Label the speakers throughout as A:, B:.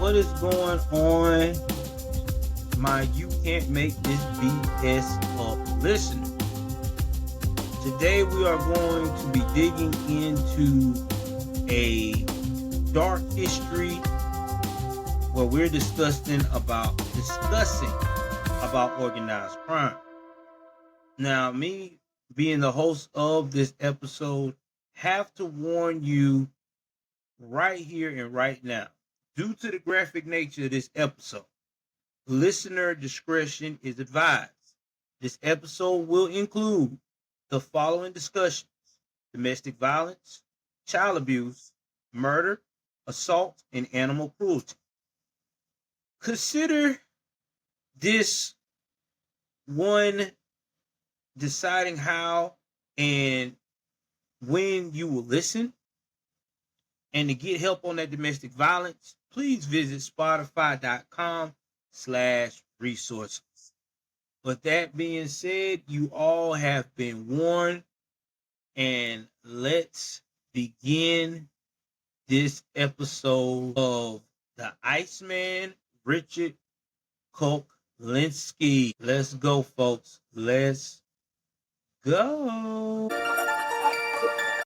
A: What is going on, my You Can't Make This BS Up listener? Today we are going to be digging into a dark history where we're discussing about organized crime. Now, me being the host of this episode, have to warn you right here and right now, due to the graphic nature of this episode, listener discretion is advised. This episode will include the following discussions: domestic violence, child abuse, murder, assault, and animal cruelty. Consider this one deciding how and when you will listen. And to get help on that domestic violence, please visit spotify.com/resources. With that being said, you all have been warned, and let's begin this episode of the Iceman, Richard Kuklinski. Let's go, folks. Let's go.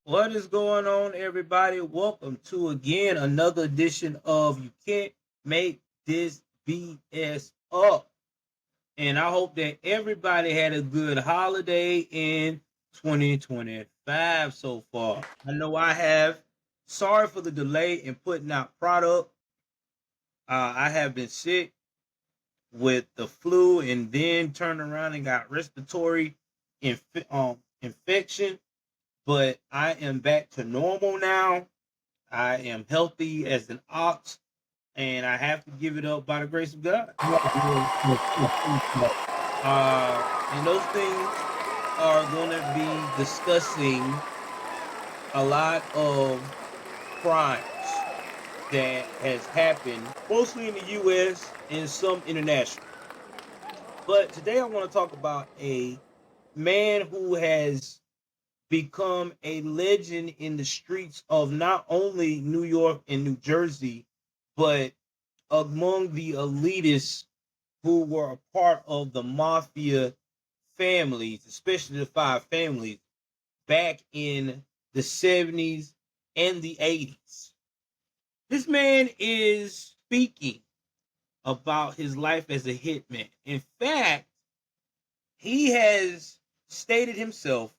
A: What is going on, everybody? Welcome to again another edition of You Can't Make This BS Up. And I hope that everybody had a good holiday in 2025 so far. I know I have. Sorry for the delay in putting out product. I have been sick with the flu and then turned around and got respiratory infection. But I am back to normal now. I am healthy as an ox, and I have to give it up by the grace of God. And those things are going to be discussing a lot of crimes that has happened, mostly in the U.S. and some international. But today I want to talk about a man who has become a legend in the streets of not only New York and New Jersey, but among the elitists who were a part of the Mafia families, especially the five families, back in the 70s and the 80s. This man is speaking about his life as a hitman. In fact, he has stated himself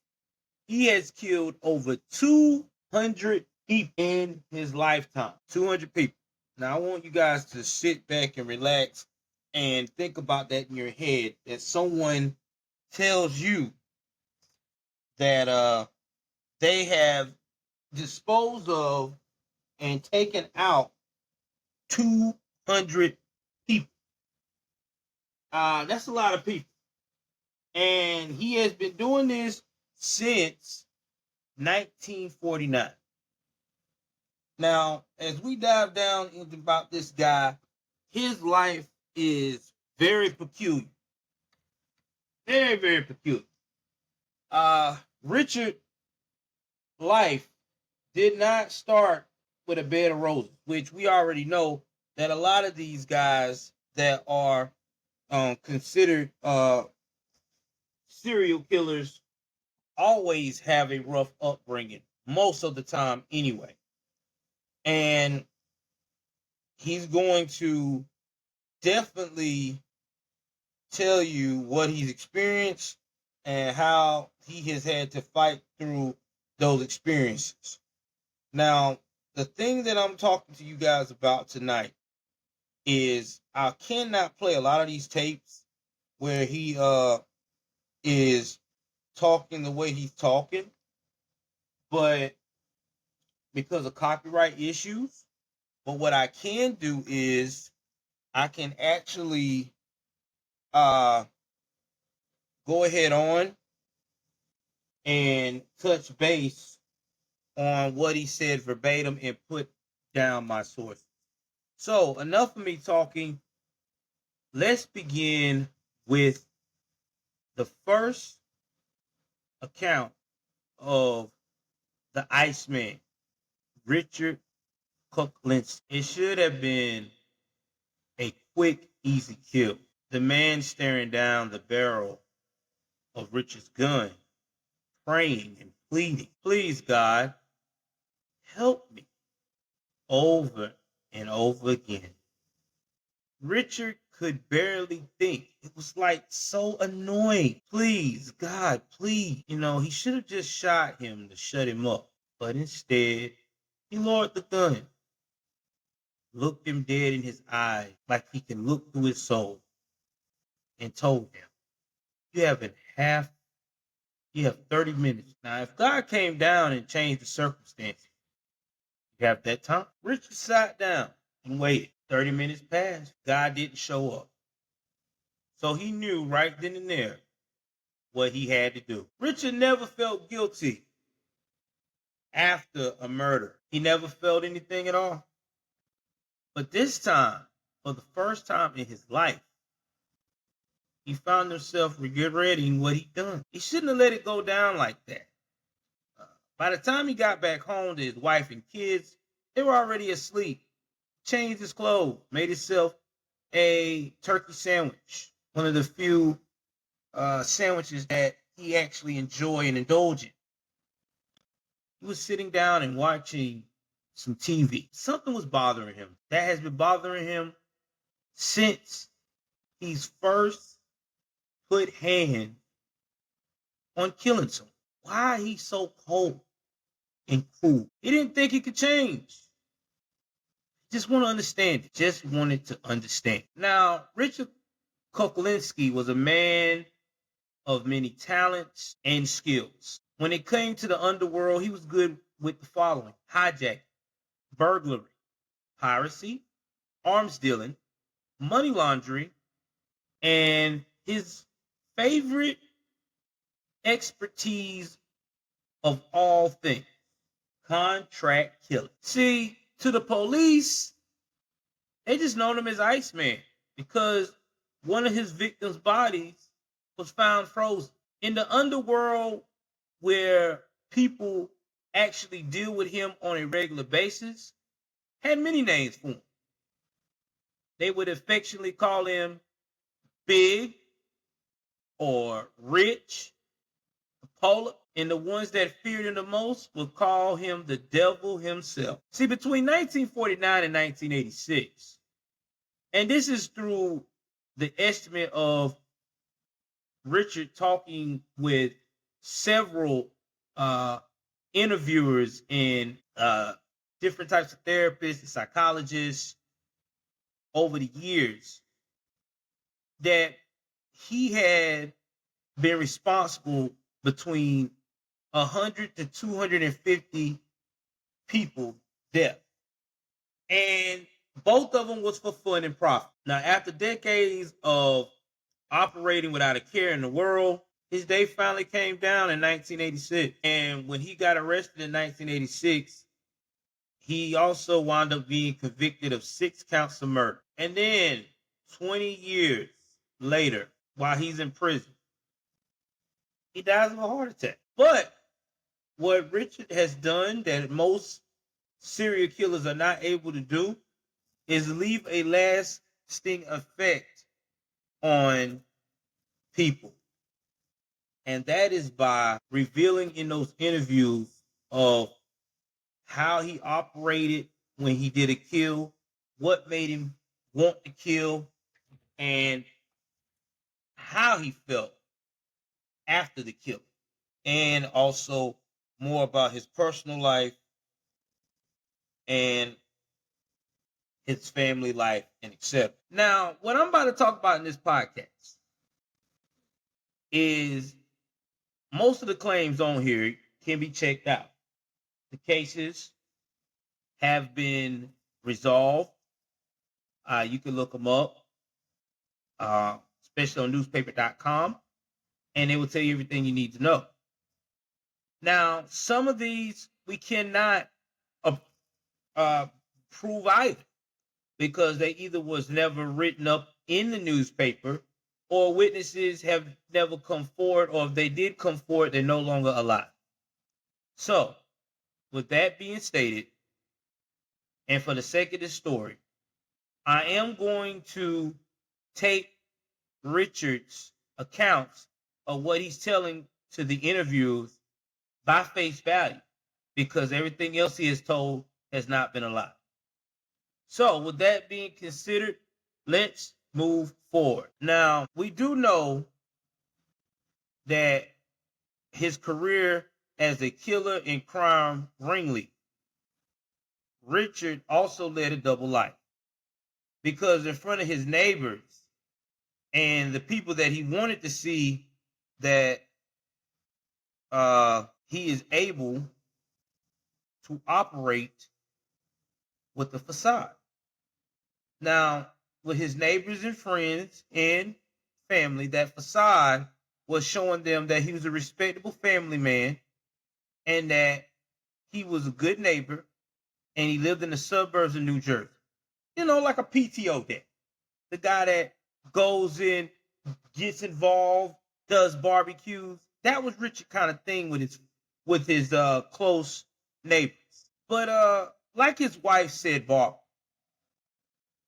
A: he has killed over 200 people in his lifetime. 200 people. Now, I want you guys to sit back and relax and think about that in your head, that someone tells you that they have disposed of and taken out 200 people. That's a lot of people. And he has been doing this since 1949. Now, as we dive down into about this guy, his life is very peculiar. Very, very peculiar. Richard's life did not start with a bed of roses, which we already know that a lot of these guys that are considered serial killers always have a rough upbringing, most of the time anyway. And he's going to definitely tell you what he's experienced and how he has had to fight through those experiences. Now, the thing that I'm talking to you guys about tonight is I cannot play a lot of these tapes where he is talking the way he's talking, but because of copyright issues. But what I can do is I can actually go ahead on and touch base on what he said verbatim and put down my sources. So enough of me talking. Let's begin with the first account of the Iceman, Richard Kuklinski. It should have been a quick, easy kill. The man staring down the barrel of Richard's gun, praying and pleading, "Please, God, help me," over and over again. Richard could barely think. It was like so annoying. "Please, God, please." He should have just shot him to shut him up. But instead, he lowered the gun, looked him dead in his eyes like he can look through his soul, and told him, You have 30 minutes. Now, if God came down and changed the circumstances, you have that time. Richard sat down and waited. 30 minutes passed. God didn't show up. So he knew right then and there what he had to do. Richard never felt guilty after a murder. He never felt anything at all. But this time, for the first time in his life, he found himself regretting what he'd done. He shouldn't have let it go down like that. By the time he got back home to his wife and kids, they were already asleep. Changed his clothes, made himself a turkey sandwich, one of the few sandwiches that he actually enjoyed and indulged in. He was sitting down and watching some TV. Something was bothering him. That has been bothering him since he's first put hand on killing someone. Why he's so cold and cool? He didn't think he could change. Just want to understand it. Just wanted to understand. Now, Richard Kuklinski was a man of many talents and skills. When it came to the underworld, he was good with the following: hijacking, burglary, piracy, arms dealing, money laundering, and his favorite expertise of all things, contract killing. See, to the police, they just known him as Iceman because one of his victims' bodies was found frozen. In the underworld, where people actually deal with him on a regular basis, had many names for him. They would affectionately call him Big or Rich, Polar, and the ones that feared him the most would call him the devil himself. See, between 1949 and 1986, and this is through the estimate of Richard talking with several interviewers and different types of therapists and psychologists over the years, that he had been responsible between 100 to 250 people death. And both of them was for fun and profit. Now, after decades of operating without a care in the world, his day finally came down in 1986. And when he got arrested in 1986, he also wound up being convicted of 6 counts of murder. And then 20 years later, while he's in prison, he dies of a heart attack. But what Richard has done that most serial killers are not able to do is leave a lasting effect on people. And that is by revealing in those interviews of how he operated when he did a kill, what made him want to kill, and how he felt after the kill. And also more about his personal life and his family life and etc. Now, what I'm about to talk about in this podcast is most of the claims on here can be checked out. The cases have been resolved. You can look them up, especially on newspaper.com, and it will tell you everything you need to know. Now, some of these we cannot prove either, because they either was never written up in the newspaper, or witnesses have never come forward, or if they did come forward, they're no longer alive. So, with that being stated, and for the sake of this story, I am going to take Richard's accounts of what he's telling to the interviewers by face value, because everything else he has told has not been a lie. So, with that being considered, let's move forward. Now, we do know that his career as a killer and crime ringleader, Richard also led a double life, because in front of his neighbors and the people that he wanted to see that he is able to operate with the facade. Now, with his neighbors and friends and family, that facade was showing them that he was a respectable family man and that he was a good neighbor and he lived in the suburbs of New Jersey. You know, like a PTO day. The guy that goes in, gets involved, does barbecues. That was Richard kind of thing with his close neighbors. But like his wife said, Bob,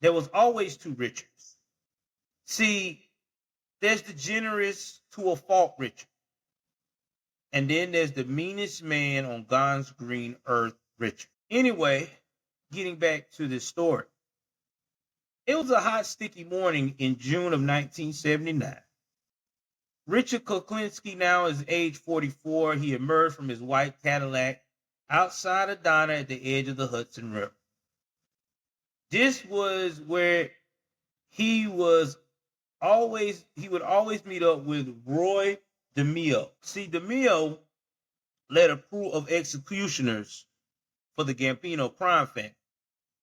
A: there was always two Richards. See, there's the generous to a fault Richard. And then there's the meanest man on God's green earth, Richard. Anyway, getting back to this story. It was a hot, sticky morning in June of 1979. Richard Kuklinski now is age 44. He emerged from his white Cadillac outside a diner at the edge of the Hudson River. This was where he would always meet up with Roy DeMeo. See, DeMeo led a crew of executioners for the Gambino crime family.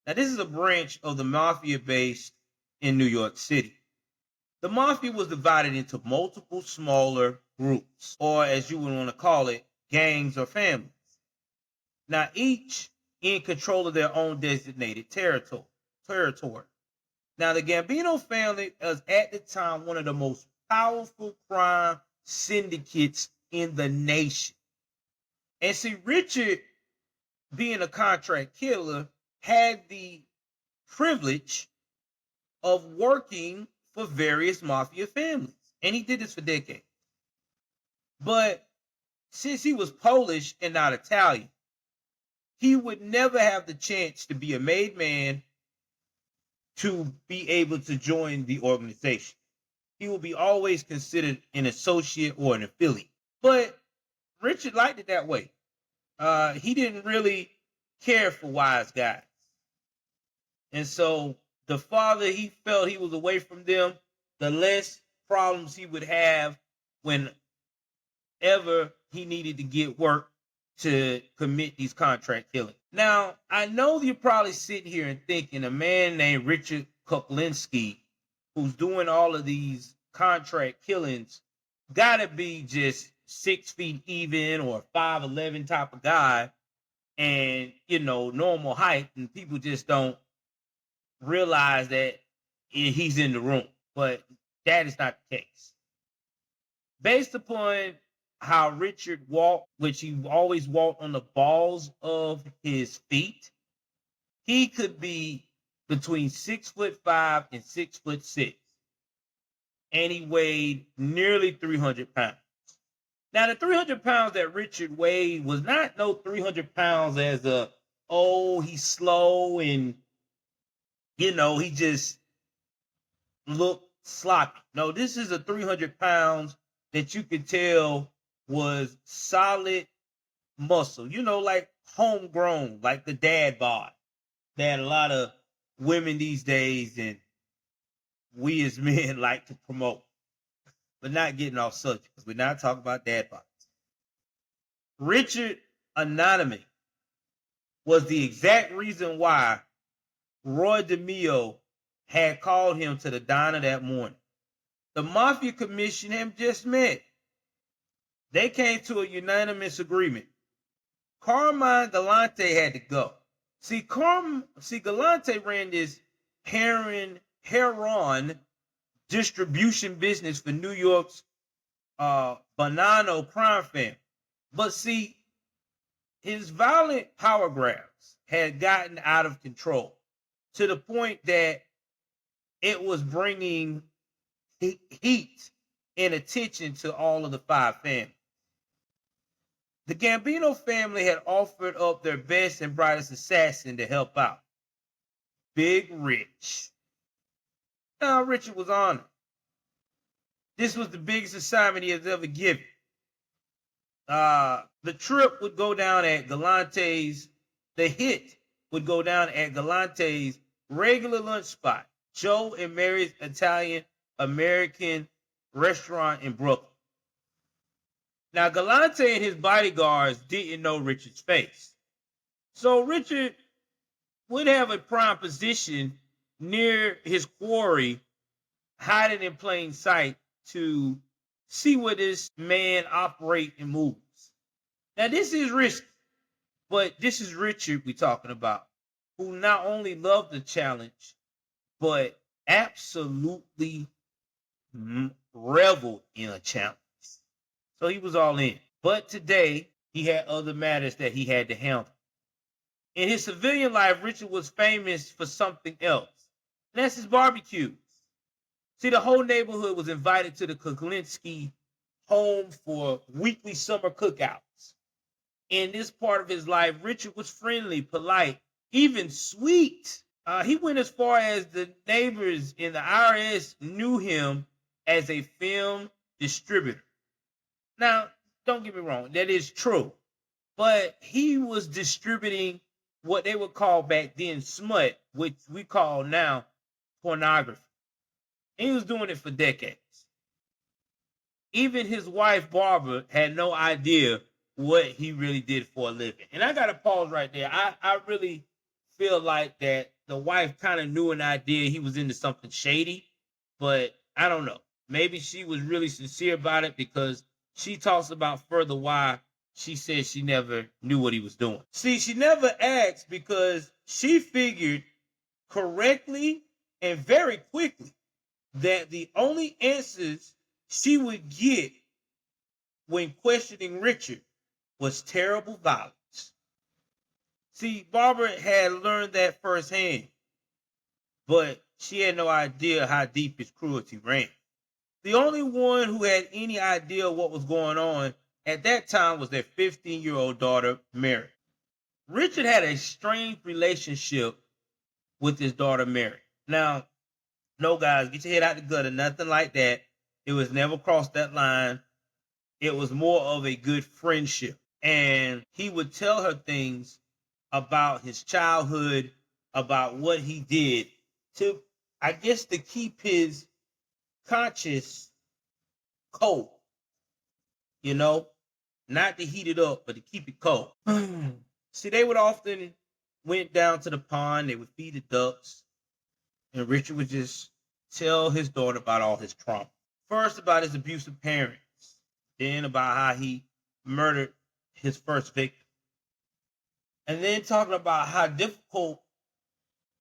A: Now, this is a branch of the Mafia based in New York City. The Mafia was divided into multiple smaller groups, or as you would want to call it, gangs or families. Now, each in control of their own designated territory. Now, the Gambino family was at the time one of the most powerful crime syndicates in the nation. And see, Richard, being a contract killer, had the privilege of working for various mafia families. And he did this for decades. But since he was Polish and not Italian, he would never have the chance to be a made man to be able to join the organization. He will be always considered an associate or an affiliate. But Richard liked it that way. He didn't really care for wise guys. And so the farther he felt he was away from them, the less problems he would have whenever he needed to get work to commit these contract killings. Now, I know you're probably sitting here and thinking a man named Richard Kuklinski, who's doing all of these contract killings, gotta be just 6 feet even or 5'11" type of guy, and normal height, and people just don't realize that he's in the room. But that is not the case. Based upon how Richard walked, which he always walked on the balls of his feet, he could be between 6'5" and 6'6", and he weighed nearly 300 pounds. Now, the 300 pounds that Richard weighed was not no 300 pounds as he's slow and he just looked sloppy. No, this is a 300 pounds that you could tell was solid muscle, like homegrown, like the dad bod that a lot of women these days and we as men like to promote. But not getting off subject, because we're not talking about dad bods. Richard anonymity was the exact reason why Roy DeMeo had called him to the diner that morning. The Mafia Commission had just met. They came to a unanimous agreement. Carmine Galante had to go. See, Galante ran this heroin distribution business for New York's Bonanno crime family. But see, his violent power grabs had gotten out of control to the point that it was bringing heat and attention to all of the five families. The Gambino family had offered up their best and brightest assassin to help out, Big Rich. Now, Richard was honored. This was the biggest assignment he has ever given. The trip would go down at Galante's, the hit would go down at Galante's regular lunch spot, Joe and Mary's Italian American restaurant in Brooklyn. Now, Galante and his bodyguards didn't know Richard's face. So Richard would have a prime position near his quarry, hiding in plain sight to see where this man operates and moves. Now, this is risky, but this is Richard we're talking about, who not only loved the challenge, but absolutely reveled in a challenge. So he was all in. But today, he had other matters that he had to handle. In his civilian life, Richard was famous for something else. And that's his barbecues. See, the whole neighborhood was invited to the Kuklinski home for weekly summer cookouts. In this part of his life, Richard was friendly, polite, even sweet. He went as far as the neighbors in the IRS knew him as a film distributor. Now, don't get me wrong, that is true. But he was distributing what they would call back then smut, which we call now pornography. And he was doing it for decades. Even his wife, Barbara, had no idea what he really did for a living. And I got to pause right there. I really feel like that the wife kind of knew an idea he was into something shady, but I don't know. Maybe she was really sincere about it, because she talks about further why she said she never knew what he was doing. See, she never asked because she figured correctly and very quickly that the only answers she would get when questioning Richard was terrible violence. See, Barbara had learned that firsthand, but she had no idea how deep his cruelty ran. The only one who had any idea what was going on at that time was their 15-year-old daughter, Mary. Richard had a strained relationship with his daughter, Mary. Now, no, guys, get your head out the gutter, nothing like that. It was never crossed that line. It was more of a good friendship. And he would tell her things about his childhood, about what he did to, I guess, to keep his conscience cold. You know, not to heat it up, but to keep it cold. See, they would often went down to the pond. They would feed the ducks. And Richard would just tell his daughter about all his trauma. First, about his abusive parents. Then about how he murdered his first victim. And then talking about how difficult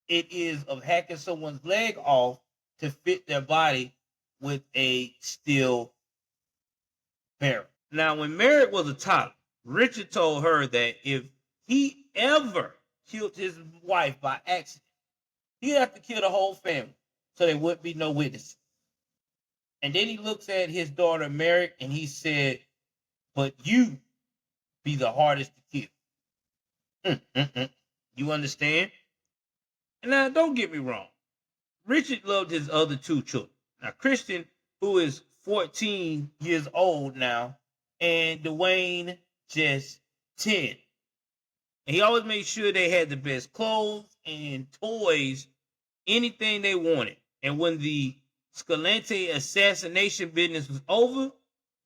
A: it is of hacking someone's leg off to fit their body with a steel barrel. Now, when Merritt was a toddler, Richard told her that if he ever killed his wife by accident, he'd have to kill the whole family so there wouldn't be no witnesses. And then he looks at his daughter, Merritt, and he said, but you be the hardest to kill. You understand? Now, don't get me wrong. Richard loved his other two children. Now, Christian, who is 14 years old now, and Dwayne, just 10. And he always made sure they had the best clothes and toys, anything they wanted. And when the Galante assassination business was over,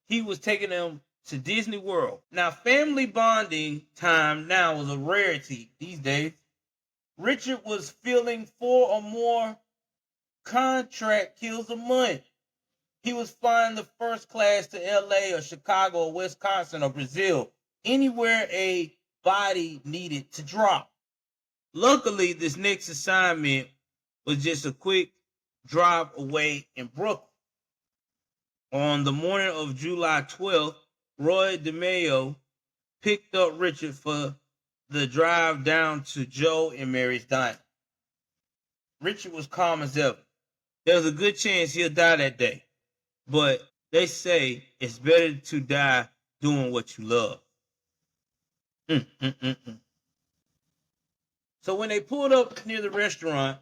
A: he was taking them to Disney World. Now, family bonding time now was a rarity these days. Richard was filling 4 or more contract kills a month. He was flying the first class to LA or Chicago or Wisconsin or Brazil, anywhere a body needed to drop. Luckily, this next assignment was just a quick drive away in Brooklyn. On the morning of July 12th, Roy DeMayo picked up Richard for the drive down to Joe and Mary's diner. Richard was calm as ever. there's a good chance he'll die that day. But they say it's better to die doing what you love. Mm. So when they pulled up near the restaurant,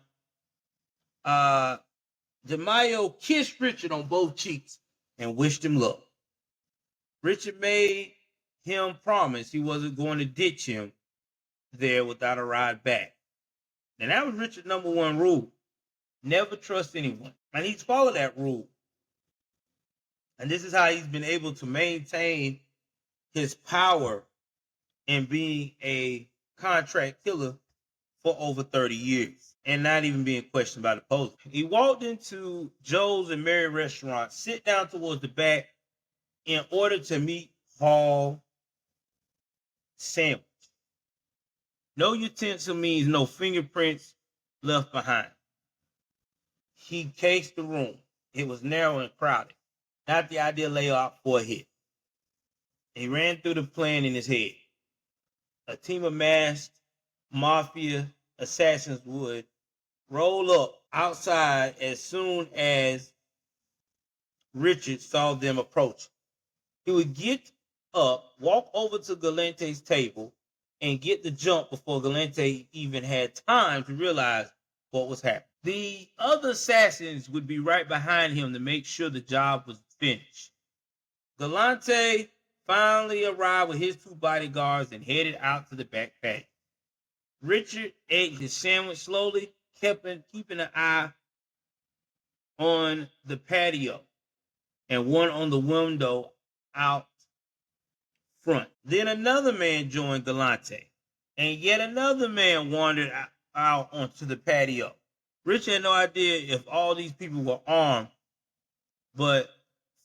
A: DeMaio kissed Richard on both cheeks and wished him luck. Richard made him promise he wasn't going to ditch him there without a ride back. And that was Richard's number one rule. Never trust anyone. And he's followed that rule. And this is how he's been able to maintain his power in being a contract killer for over 30 years and not even being questioned by the police. He walked into Joe's and Mary restaurant, sit down towards the back in order to meet Paul Sandwich. No utensil means no fingerprints left behind. He cased the room. It was narrow and crowded. Not the ideal layout for a hit. He ran through the plan in his head. A team of masked Mafia assassins would roll up outside as soon as Richard saw them approach. He would get up, walk over to Galante's table, and get the jump before Galante even had time to realize what was happening. The other assassins would be right behind him to make sure the job was finished. Galante finally arrived with his two bodyguards and headed out to the back patio. Richard ate his sandwich slowly, keeping an eye on the patio and one on the window out front. Then another man joined Galante, and yet another man wandered out onto the patio. Richard had no idea if all these people were armed, but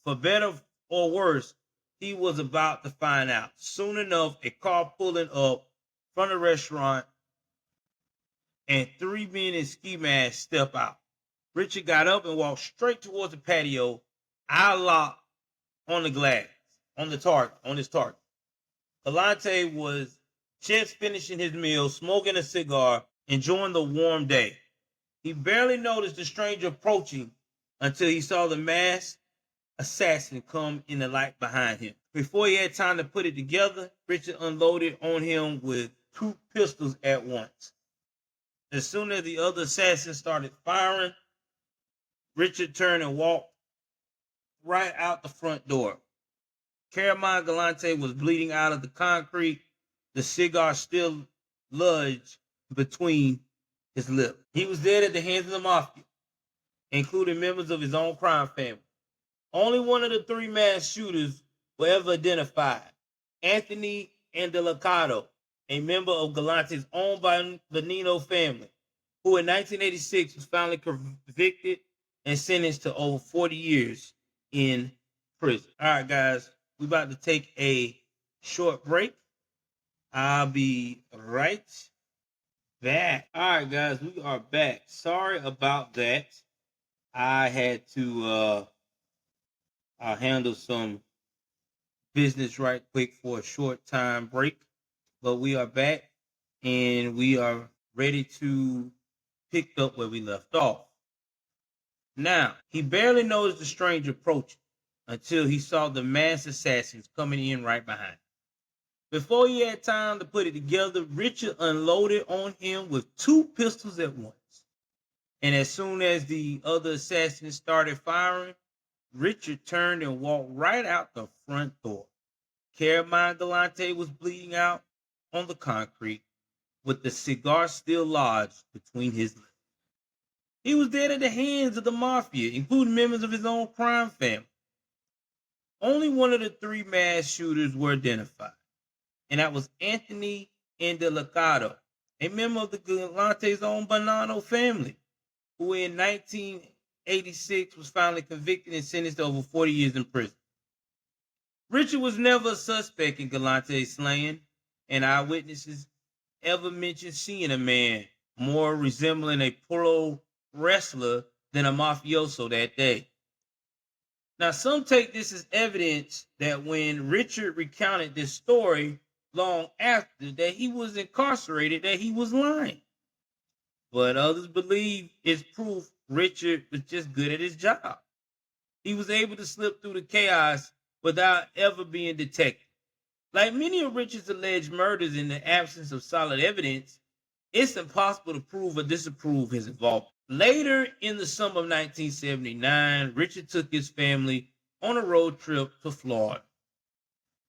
A: for better or worse, he was about to find out. Soon enough, a car pulling up from the restaurant and three men in ski masks step out. Richard got up and walked straight towards the patio, eye locked on the glass, on his target. Galante was just finishing his meal, smoking a cigar, enjoying the warm day. He barely noticed the stranger approaching until he saw the masked assassin come in the light behind him. Before he had time to put it together, Richard unloaded on him with two pistols at once. As soon as the other assassin started firing, Richard turned and walked right out the front door. Carmine Galante was bleeding out of the concrete, the cigar still lodged between his lips. He was dead at the hands of the Mafia, including members of his own crime family. Only one of the three mass shooters were ever identified, Anthony Indelicato, a member of Galante's own Bonino family, who in 1986 was finally convicted and sentenced to over 40 years in prison. All right, guys, we're about to take a short break. I'll be right back. All right, guys, we are back. Sorry about that. I had to handle some business right quick for a short time break, but we are back and we are ready to pick up where we left off. Now, he barely noticed the stranger approaching until he saw the masked assassins coming in right behind. Before he had time to put it together, Richard unloaded on him with two pistols at once. And as soon as the other assassins started firing, Richard turned and walked right out the front door. Carmine Galante was bleeding out on the concrete with the cigar still lodged between his lips. He was dead at the hands of the Mafia, including members of his own crime family. Only one of the three mass shooters were identified, and that was Anthony Indelicato, a member of the Galante's own Bonano family, who in 1986 was finally convicted and sentenced to over 40 years in prison. Richard was never a suspect in Galante's slaying, and eyewitnesses ever mentioned seeing a man more resembling a pro wrestler than a mafioso that day. Now, some take this as evidence that when Richard recounted this story long after that he was incarcerated, that he was lying. But others believe it's proof Richard was just good at his job. He was able to slip through the chaos without ever being detected. Like many of Richard's alleged murders, in the absence of solid evidence, it's impossible to prove or disapprove his involvement. Later in the summer of 1979, Richard took his family on a road trip to Florida.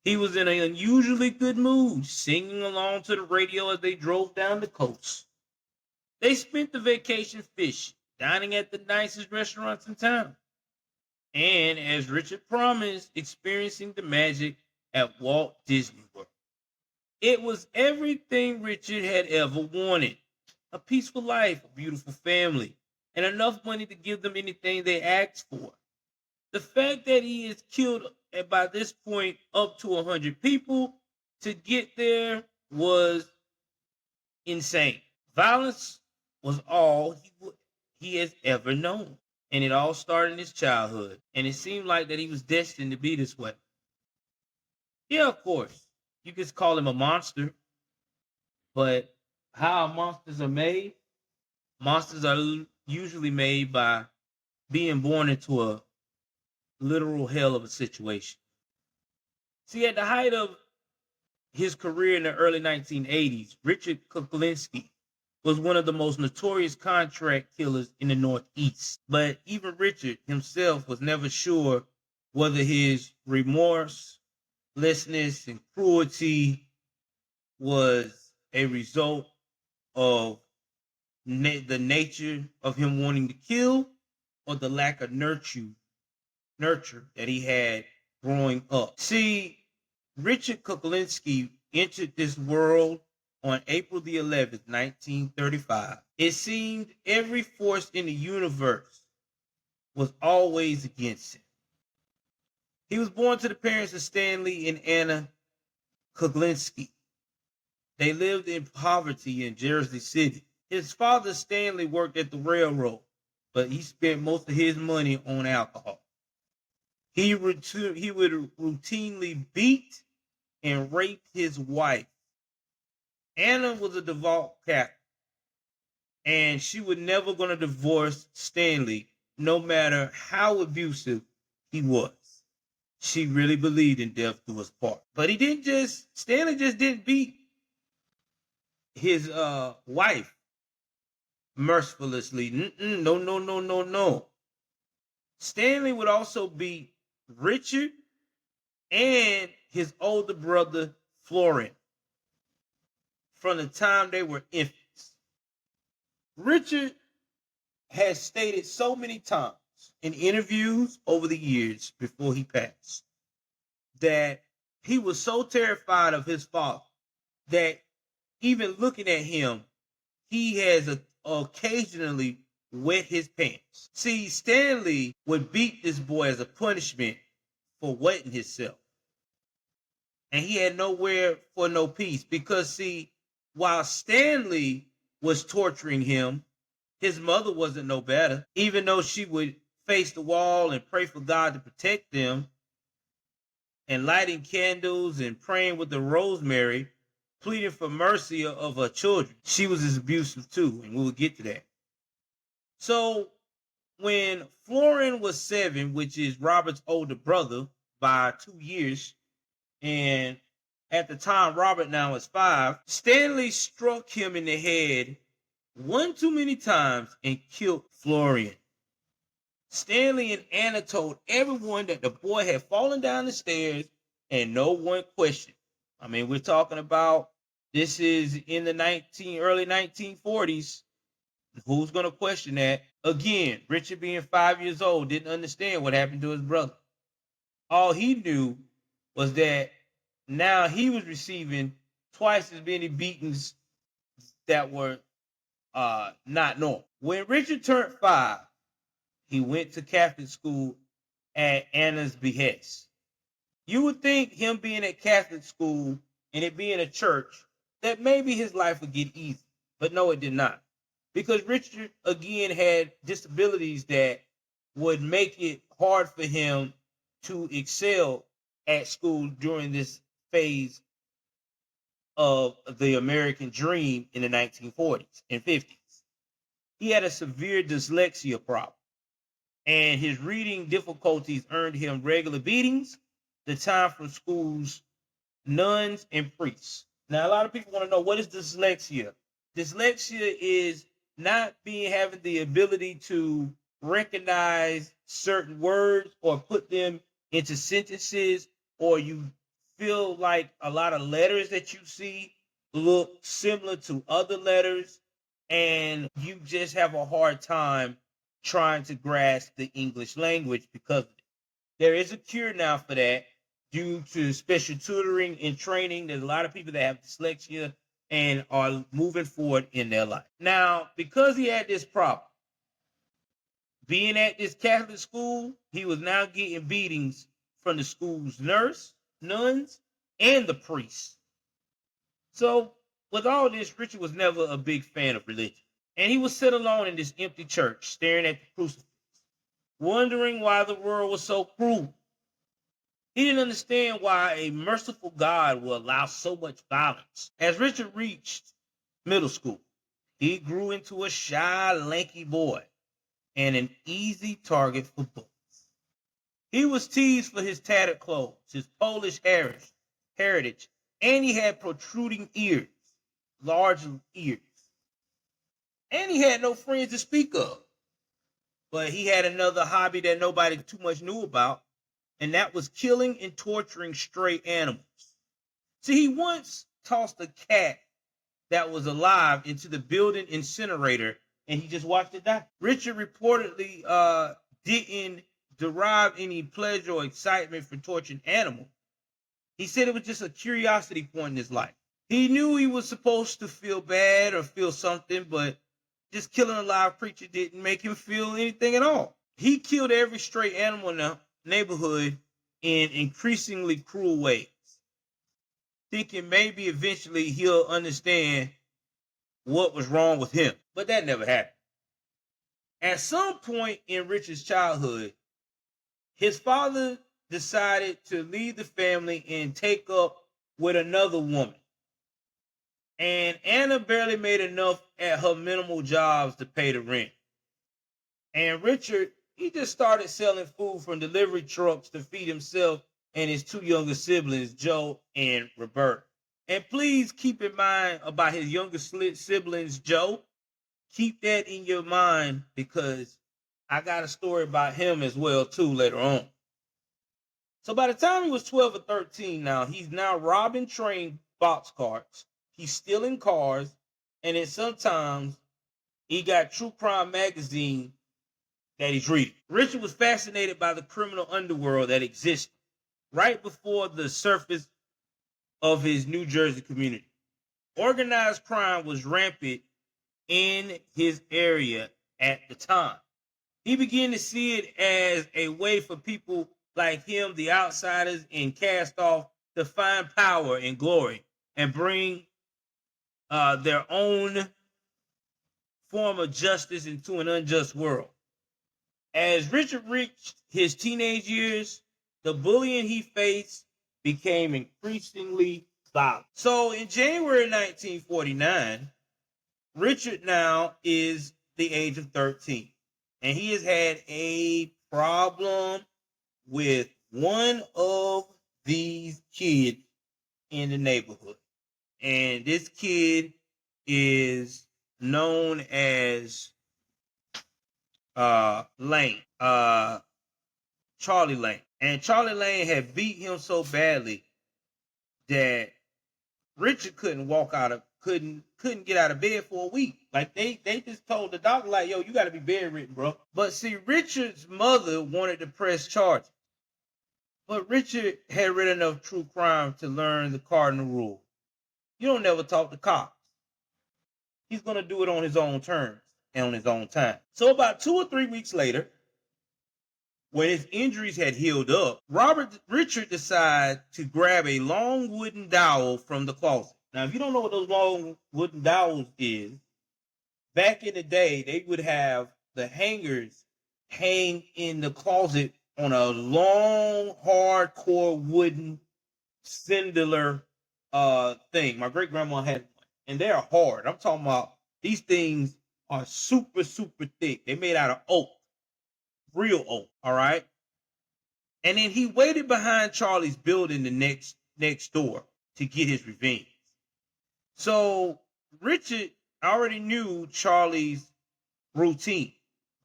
A: He was in an unusually good mood, singing along to the radio as they drove down the coast. They spent the vacation fishing, dining at the nicest restaurants in town, and, as Richard promised, experiencing the magic at Walt Disney World. It was everything Richard had ever wanted: a peaceful life, a beautiful family, and enough money to give them anything they asked for. The fact that he has killed, at by this point, up to 100 people to get there was insane. Violence was all he has ever known. And it all started in his childhood. And it seemed like that he was destined to be this way. Yeah, of course. You could call him a monster. But how monsters are made? Monsters are usually made by being born into a literal hell of a situation. See, at the height of his career in the early 1980s, Richard Kuklinski was one of the most notorious contract killers in the Northeast. But even Richard himself was never sure whether his remorselessness and cruelty was a result of the nature of him wanting to kill, or the lack of nurture that he had growing up. See, Richard Kuklinski entered this world on April the 11th, 1935. It seemed every force in the universe was always against him. He was born to the parents of Stanley and Anna Kuklinski. They lived in poverty in Jersey City. His father, Stanley, worked at the railroad, but he spent most of his money on alcohol. He would routinely beat and rape his wife. Anna was a devout Catholic, and she was never going to divorce Stanley, no matter how abusive he was. She really believed in death do us part. But Stanley just didn't beat his wife mercilessly. No, no, no, no, no. Stanley would also beat Richard and his older brother, Florian, from the time they were infants. Richard has stated so many times in interviews over the years before he passed that he was so terrified of his father that even looking at him, he has occasionally wet his pants. See, Stanley would beat this boy as a punishment for wetting himself. And he had nowhere for no peace, because, see, while Stanley was torturing him, his mother wasn't no better. Even though she would face the wall and pray for God to protect them, and lighting candles and praying with the rosemary, pleading for mercy of her children, she was as abusive too, and we will get to that. So when Florian was 7, which is Robert's older brother by 2 years, and at the time Robert now is 5, Stanley struck him in the head one too many times and killed Florian. Stanley and Anna told everyone that the boy had fallen down the stairs, and no one questioned. I mean, we're talking about, this is in the early 1940s. Who's going to question that? Again, Richard, being 5 years old, didn't understand what happened to his brother. All he knew was that now he was receiving twice as many beatings that were not normal. When Richard turned 5, he went to Catholic school at Anna's behest. You would think, him being at Catholic school and it being a church, that maybe his life would get easy. But no, it did not. Because Richard, again, had disabilities that would make it hard for him to excel at school during this phase of the American dream in the 1940s and 50s. he had a severe dyslexia problem, and his reading difficulties earned him regular beatings, the time from schools, nuns, and priests. Now, a lot of people want to know, what is dyslexia? Dyslexia is not having the ability to recognize certain words or put them into sentences, or you feel like a lot of letters that you see look similar to other letters, and you just have a hard time trying to grasp the English language because of it. There is a cure now for that due to special tutoring and training. There's a lot of people that have dyslexia and are moving forward in their life. Now, because he had this problem, being at this Catholic school, he was now getting beatings from the school's nurse, nuns, and the priests. So, with all this, Richard was never a big fan of religion. And he was sit alone in this empty church, staring at the crucifix, wondering why the world was so cruel. He didn't understand why a merciful God would allow so much violence. As Richard reached middle school, he grew into a shy, lanky boy and an easy target for bullets. He was teased for his tattered clothes, his Polish heritage, and he had protruding ears, large ears. And he had no friends to speak of. But he had another hobby that nobody too much knew about, and that was killing and torturing stray animals. See, he once tossed a cat that was alive into the building incinerator, and he just watched it die. Richard reportedly didn't derive any pleasure or excitement from torturing animals. He said it was just a curiosity point in his life. He knew he was supposed to feel bad or feel something, but just killing a live creature didn't make him feel anything at all. He killed every stray animal in the neighborhood in increasingly cruel ways, thinking maybe eventually he'll understand what was wrong with him. But that never happened. At some point in Richard's childhood, his father decided to leave the family and take up with another woman. And Anna barely made enough at her minimal jobs to pay the rent. And Richard, he just started selling food from delivery trucks to feed himself and his two younger siblings, Joe and Roberta. And please keep in mind about his younger siblings, Joe. Keep that in your mind, because I got a story about him as well, too, later on. So by the time he was 12 or 13 now, he's now robbing train box carts. He's stealing cars. And then sometimes he got true crime magazine that he's reading. Richard was fascinated by the criminal underworld that existed right before the surface of his New Jersey community. Organized crime was rampant in his area at the time. He began to see it as a way for people like him, the outsiders and cast off, to find power and glory and bring their own form of justice into an unjust world. As Richard reached his teenage years, the bullying he faced became increasingly violent. So in January 1949, Richard now is the age of 13, and he has had a problem with one of these kids in the neighborhood. And this kid is known as Lane, Charlie Lane. And Charlie Lane had beat him so badly that Richard couldn't get out of bed for a week. Like they just told the doctor, like, yo, you gotta be bedridden, bro. But see, Richard's mother wanted to press charges. But Richard had read enough true crime to learn the cardinal rule. You don't never talk to cops. He's gonna do it on his own terms and on his own time. So about 2 or 3 weeks later, when his injuries had healed up, Richard decided to grab a long wooden dowel from the closet. Now, if you don't know what those long wooden dowels is, back in the day, they would have the hangers hang in the closet on a long, hardcore wooden cindelar thing. My great grandma had one, and they're hard. I'm talking about these things are super, super thick. They made out of oak, real oak, all right? And then he waited behind Charlie's building the next door to get his revenge. So Richard already knew Charlie's routine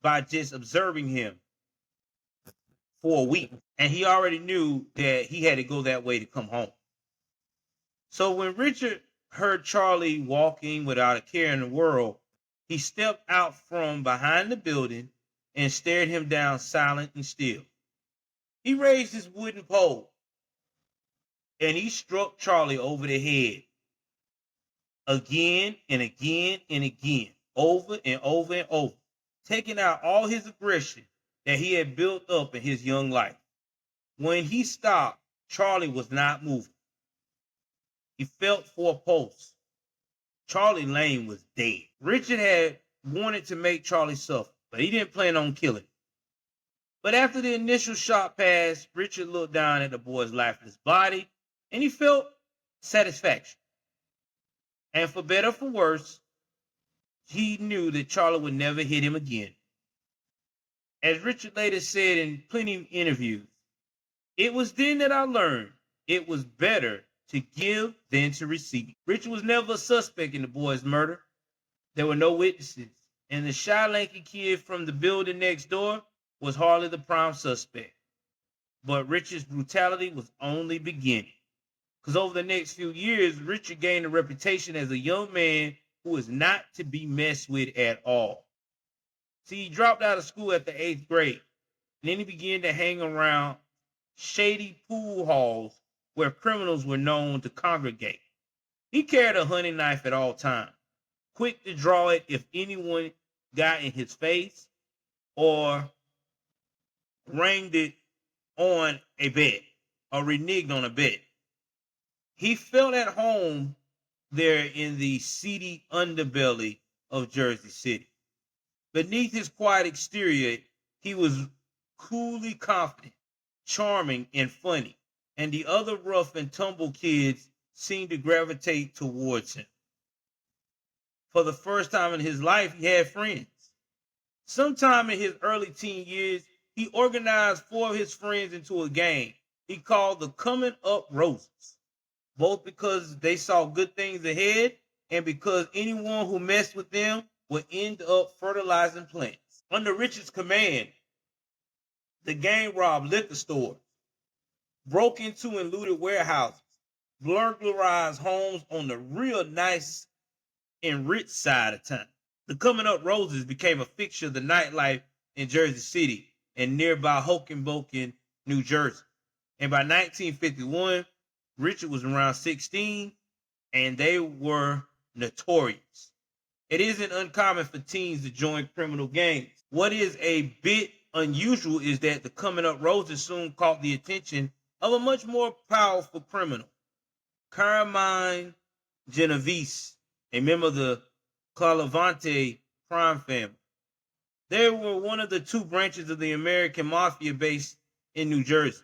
A: by just observing him for a week. And he already knew that he had to go that way to come home. So when Richard heard Charlie walking without a care in the world, he stepped out from behind the building and stared him down silent and still. He raised his wooden pole and he struck Charlie over the head again and again and again, over and over and over, taking out all his aggression that he had built up in his young life. When he stopped, Charlie was not moving. He felt for a pulse. Charlie Lane was dead. Richard had wanted to make Charlie suffer, but he didn't plan on killing him. But after the initial shock passed, Richard looked down at the boy's lifeless body and he felt satisfaction. And for better or for worse, he knew that Charlie would never hit him again. As Richard later said in plenty of interviews, it was then that I learned it was better to give than to receive. Richard was never a suspect in the boy's murder. There were no witnesses, and the shy, lanky kid from the building next door was hardly the prime suspect. But Richard's brutality was only beginning, because over the next few years, Richard gained a reputation as a young man who was not to be messed with at all. See, he dropped out of school at the 8th grade, and then he began to hang around shady pool halls where criminals were known to congregate. He carried a hunting knife at all times, quick to draw it if anyone got in his face or ranged it on a bet or reneged on a bet. He felt at home there in the seedy underbelly of Jersey City. Beneath his quiet exterior, he was coolly confident, charming, and funny, and the other rough and tumble kids seemed to gravitate towards him. For the first time in his life, he had friends. Sometime in his early teen years, he organized 4 of his friends into a gang he called the Coming Up Roses, both because they saw good things ahead and because anyone who messed with them would end up fertilizing plants. Under Richard's command, the gang robbed liquor stores, broke into and looted warehouses, burglarized homes on the real nice and rich side of town. The Coming Up Roses became a fixture of the nightlife in Jersey City and nearby Hoboken, New Jersey. And by 1951, Richard was around 16 and they were notorious. It isn't uncommon for teens to join criminal gangs. What is a bit unusual is that the Coming Up Roses soon caught the attention of a much more powerful criminal, Carmine Genovese, a member of the Galante crime family. They were one of the 2 branches of the American Mafia based in New Jersey.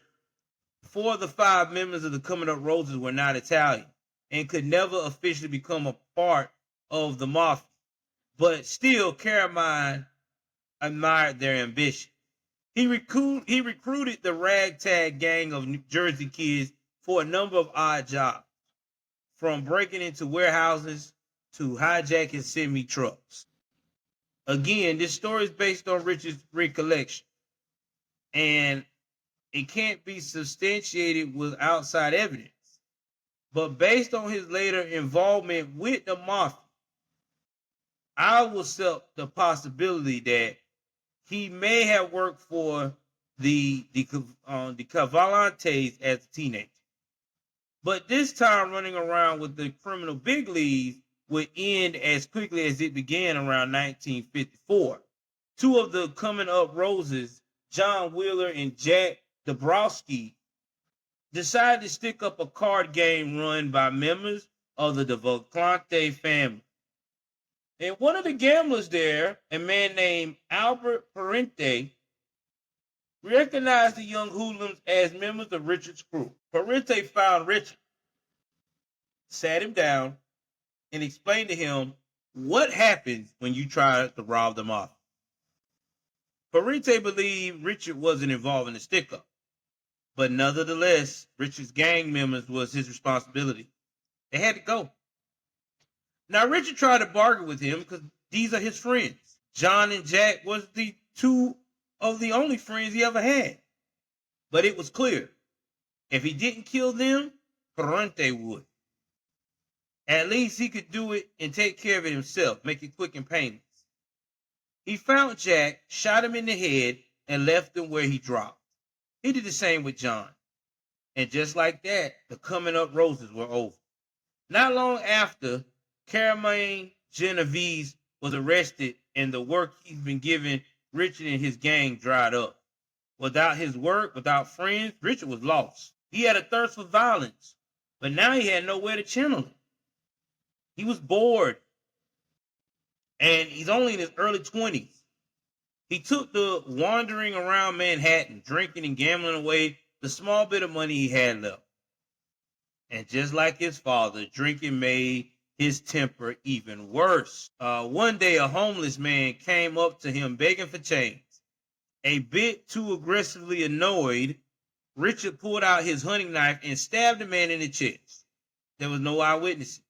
A: 4 of the 5 members of the Coming Up Roses were not Italian and could never officially become a part of the Mafia. But still, Carmine admired their ambition. He recruited the ragtag gang of New Jersey kids for a number of odd jobs, from breaking into warehouses to hijacking semi-trucks. Again, this story is based on Richard's recollection, and it can't be substantiated with outside evidence. But based on his later involvement with the Mafia, I will accept the possibility that he may have worked for the Galantes as a teenager. But this time running around with the criminal big leagues would end as quickly as it began around 1954. 2 of the Coming Up Roses, John Wheeler and Jack Dabrowski, decided to stick up a card game run by members of the Galante family. And one of the gamblers there, a man named Albert Parente, recognized the young hoodlums as members of Richard's crew. Parente found Richard, sat him down, and explained to him What happens when you try to rob the Mafia? Parente believed Richard wasn't involved in the stick-up, but nonetheless, Richard's gang members was his responsibility. They had to go. Now, Richard tried to bargain with him because these are his friends. John and Jack was the two of the only friends he ever had. But it was clear, if he didn't kill them, Parente would. At least he could do it and take care of it himself, make it quick and painless. He found Jack, shot him in the head, and left him where he dropped. He did the same with John. And just like that, the coming up roses were over. Not long after, Carmine Genovese was arrested and the work he's been giving Richard and his gang dried up. Without his work, without friends, Richard was lost. He had a thirst for violence, but now he had nowhere to channel it. He was bored, and he's only in his early 20s. He took to wandering around Manhattan, drinking and gambling away the small bit of money he had left. And just like his father, drinking made his temper even worse. One day, a homeless man came up to him begging for change. A bit too aggressively annoyed, Richard pulled out his hunting knife and stabbed the man in the chest. There was no eyewitnesses.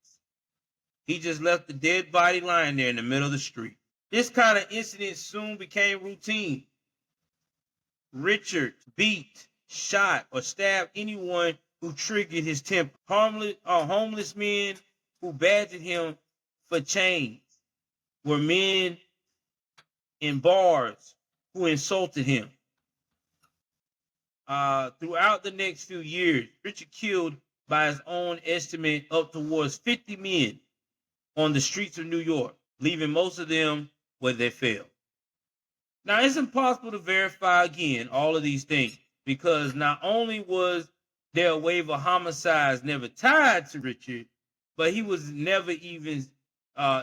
A: He just left the dead body lying there in the middle of the street. This kind of incident soon became routine. Richard beat, shot, or stabbed anyone who triggered his temper. Homeless men who badgered him for change were men in bars who insulted him. Throughout the next few years, Richard killed, by his own estimate, up towards 50 men on the streets of New York, leaving most of them where they fell. Now, it's impossible to verify again all of these things because not only was there a wave of homicides never tied to Richard, but he was never even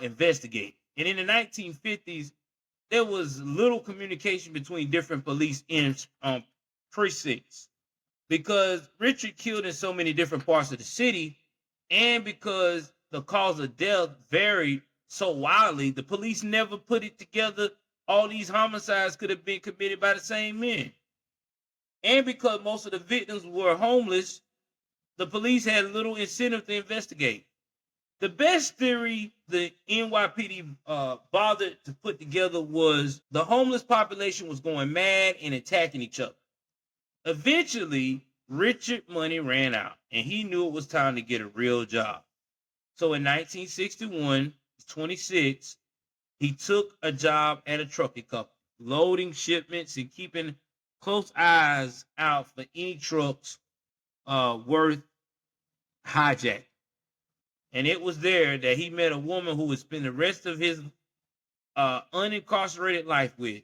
A: investigated. And in the 1950s, there was little communication between different police precincts because Richard killed in so many different parts of the city, and because the cause of death varied so wildly, the police never put it together. All these homicides could have been committed by the same men. And because most of the victims were homeless, the police had little incentive to investigate. The best theory the NYPD bothered to put together was the homeless population was going mad and attacking each other. Eventually, Richard money ran out, and he knew it was time to get a real job. So in 1961, 26, he took a job at a trucking company, loading shipments and keeping close eyes out for any trucks worth hijacking. And it was there that he met a woman who would spend the rest of his unincarcerated life with,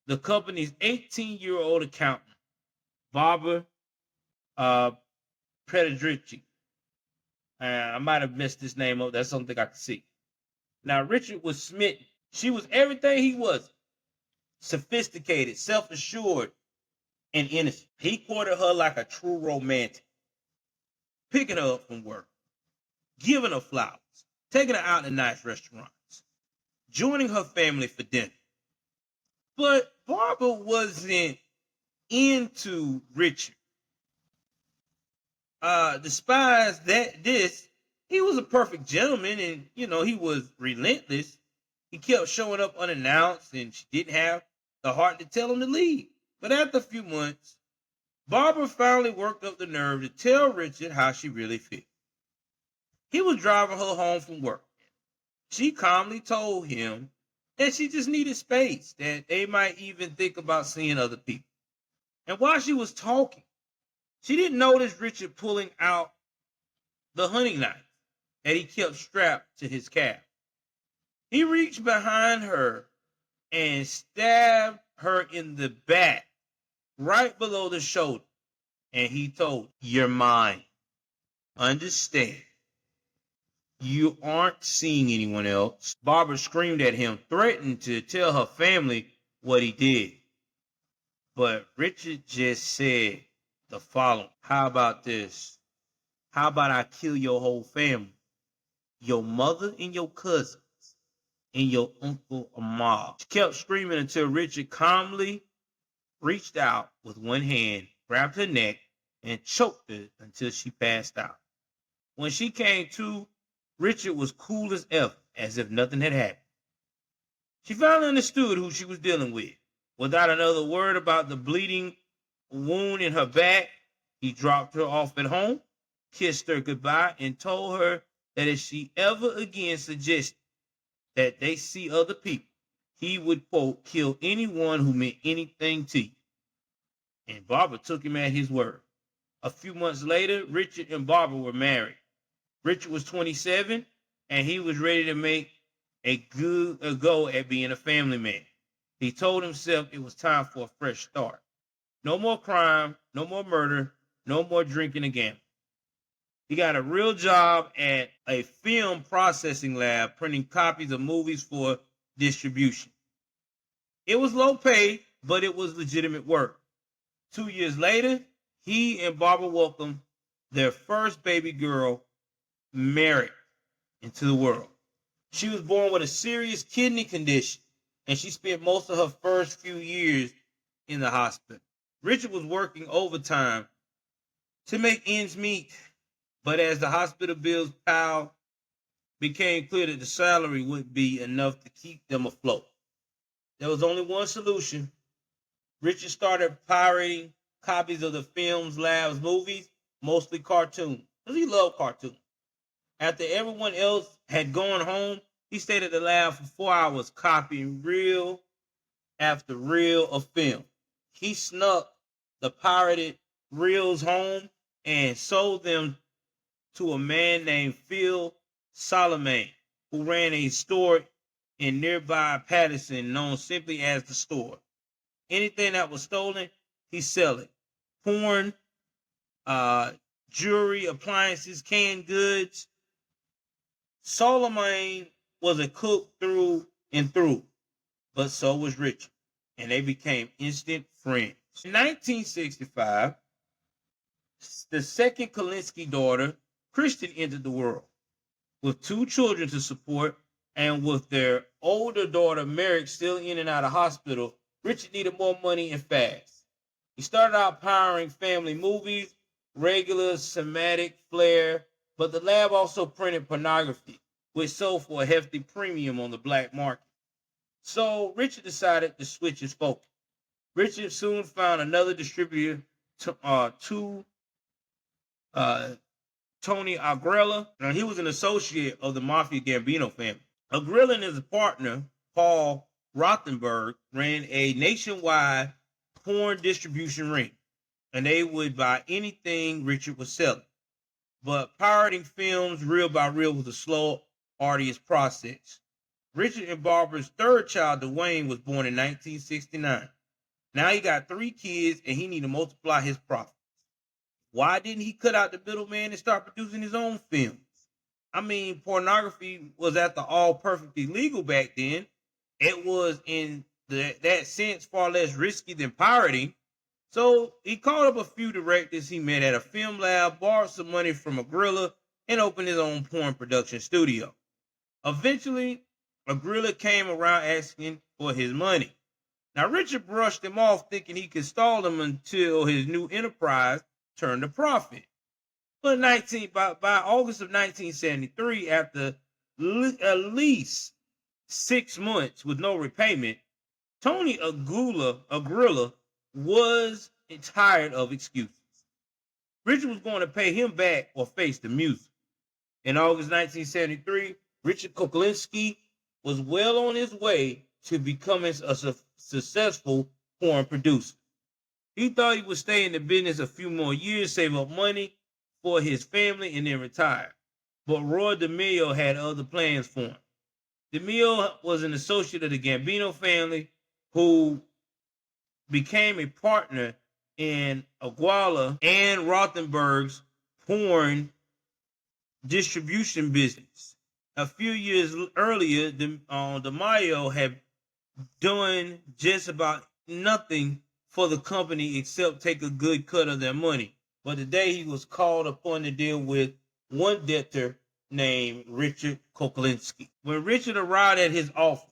A: the company's 18-year-old accountant, Barbara Pedrici. I might have messed this name up. That's something I could see. Now, Richard was smitten. She was everything he was. Sophisticated, self-assured, and innocent. He courted her like a true romantic. Picking her up from work, giving her flowers, taking her out to nice restaurants, joining her family for dinner. But Barbara wasn't into Richard. Despite this, he was a perfect gentleman, and he was relentless. He kept showing up unannounced, and she didn't have the heart to tell him to leave. But after a few months, Barbara finally worked up the nerve to tell Richard how she really felt. He was driving her home from work. She calmly told him that she just needed space, that they might even think about seeing other people. And while she was talking, she didn't notice Richard pulling out the hunting knife that he kept strapped to his calf. He reached behind her and stabbed her in the back, right below the shoulder. And he told her, "You're mine. Understand? You aren't seeing anyone else." Barbara screamed at him, threatened to tell her family what he did. But Richard just said the following: "How about this? How about I kill your whole family? Your mother and your cousins. and your Uncle Amal. She kept screaming until Richard calmly reached out with one hand, grabbed her neck, and choked her until she passed out. When she came to, Richard was cool as ever, as if nothing had happened. She finally understood who she was dealing with. Without another word about the bleeding wound in her back, he dropped her off at home, kissed her goodbye, and told her that if she ever again suggested that they see other people, he would, quote, kill anyone who meant anything to you. And Barbara took him at his word. A few months later, Richard and Barbara were married. Richard was 27, and he was ready to make a go at being a family man. He told himself it was time for a fresh start. No more crime, no more murder, no more drinking and gambling. He got a real job at a film processing lab, printing copies of movies for distribution. It was low pay, but it was legitimate work. 2 years later, he and Barbara welcomed their first baby girl, Mary, into the world. She was born with a serious kidney condition, and she spent most of her first few years in the hospital. Richard was working overtime to make ends meet, but as the hospital bills piled, became clear that the salary wouldn't be enough to keep them afloat. There was only one solution. Richard started pirating copies of the film's lab's movies, mostly cartoons, because he loved cartoons. After everyone else had gone home, he stayed at the lab for 4 hours copying reel after reel of film. He snuck the pirated reels home and sold them to a man named Phil Solomon, who ran a store in nearby Patterson known simply as the store. Anything that was stolen, he sell it. Porn, jewelry, appliances, canned goods. Solomon was a cook through and through, but so was Richard, and they became instant friends. In 1965, the second Kuklinski daughter, Kristen, entered the world. With 2 children to support, and with their older daughter, Merrick, still in and out of hospital, Richard needed more money and fast. He started out powering family movies, regular, cinematic flair, but the lab also printed pornography, which sold for a hefty premium on the black market. So Richard decided to switch his focus. Richard soon found another distributor, Tony Agrella. Now, he was an associate of the Mafia Gambino family. Agrella and his partner, Paul Rothenberg, ran a nationwide porn distribution ring, and they would buy anything Richard was selling. But pirating films reel by reel was a slow, arduous process. Richard and Barbara's third child, Dwayne, was born in 1969. Now he got 3 kids, and he needed to multiply his profits. Why didn't he cut out the middleman and start producing his own films? I mean, pornography was after all perfectly legal back then. It was in that sense far less risky than pirating. So he called up a few directors he met at a film lab, borrowed some money from a gorilla, and opened his own porn production studio. Eventually, a gorilla came around asking for his money. Now, Richard brushed him off, thinking he could stall him until his new enterprise turned a profit. But by August of 1973, after at least 6 months with no repayment, Tony Agrilla was tired of excuses. Richard was going to pay him back or face the music. In August 1973, Richard Kuklinski was well on his way to becoming a successful porn producer. He thought he would stay in the business a few more years, save up money for his family, and then retire. But Roy DeMille had other plans for him. DeMille was an associate of the Gambino family who became a partner in Aguala and Rothenberg's porn distribution business. A few years earlier, DeMille had done just about nothing for the company except take a good cut of their money. But today he was called upon to deal with one debtor named Richard Kuklinski. When Richard arrived at his office,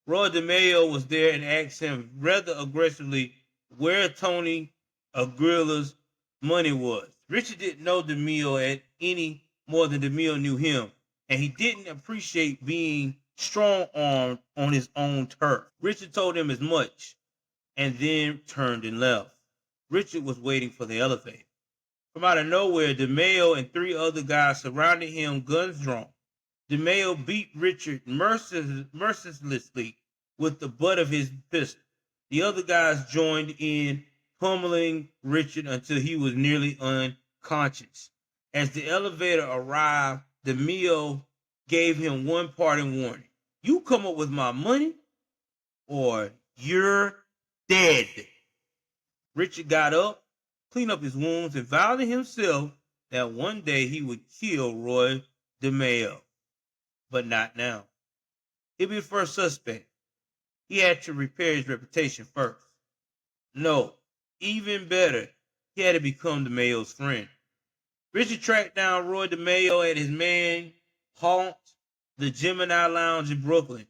A: Roy DeMeo was there and asked him rather aggressively where Tony Aguilar's money was. Richard didn't know DeMeo at any more than DeMeo knew him, and he didn't appreciate being strong-armed on his own turf. Richard told him as much, and then turned and left. Richard was waiting for the elevator. From out of nowhere, DeMeo and 3 other guys surrounded him, guns drawn. DeMeo beat Richard mercilessly with the butt of his pistol. The other guys joined in, pummeling Richard until he was nearly unconscious. As the elevator arrived, DeMeo gave him one parting warning. You come up with my money, or you're dead. Richard got up, cleaned up his wounds, and vowed to himself that one day he would kill Roy DeMeo. But not now. He'd be the first suspect. He had to repair his reputation first. No, even better, he had to become DeMeo's friend. Richard tracked down Roy DeMeo at his main haunt, the Gemini Lounge in Brooklyn.